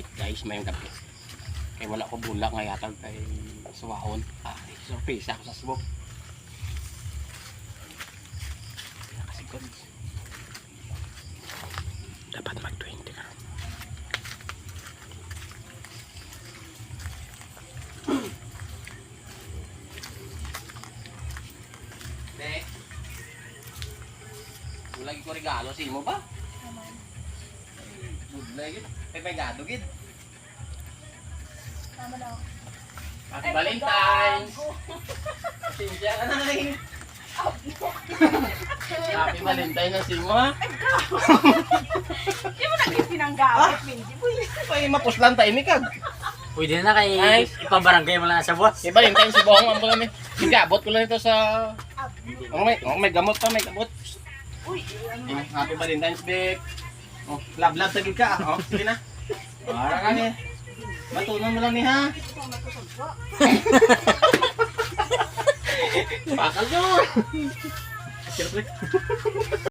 night guys, mayong gabi. Kaya wala ko bulak nga yatag kay suwahon. Surprise ako sa subok. Nakasikod. Dapat mag-20 ka. Dek. Lagi ko regalo sa imo ba? Good lagi. Pepegado gid. Tama na. Happy Valentine's. Sinja ka na rin. Happy Valentine's na si mo ha. Hindi mo nagpinanggamit, Mindy. Ay mapuslan tayo ni kag. Pwede na kay ipabarangay mo lang sa boss. Si Valentine's si Bong ang pula ni. Sigabot ko lang ito sa may gamot pa, may gamot. Uy, Happy Valentine's Bek. Oh, love sa gid ka. Oh, sige na. Para ka ni. Matunon mo lang ni ha. Pakal yun.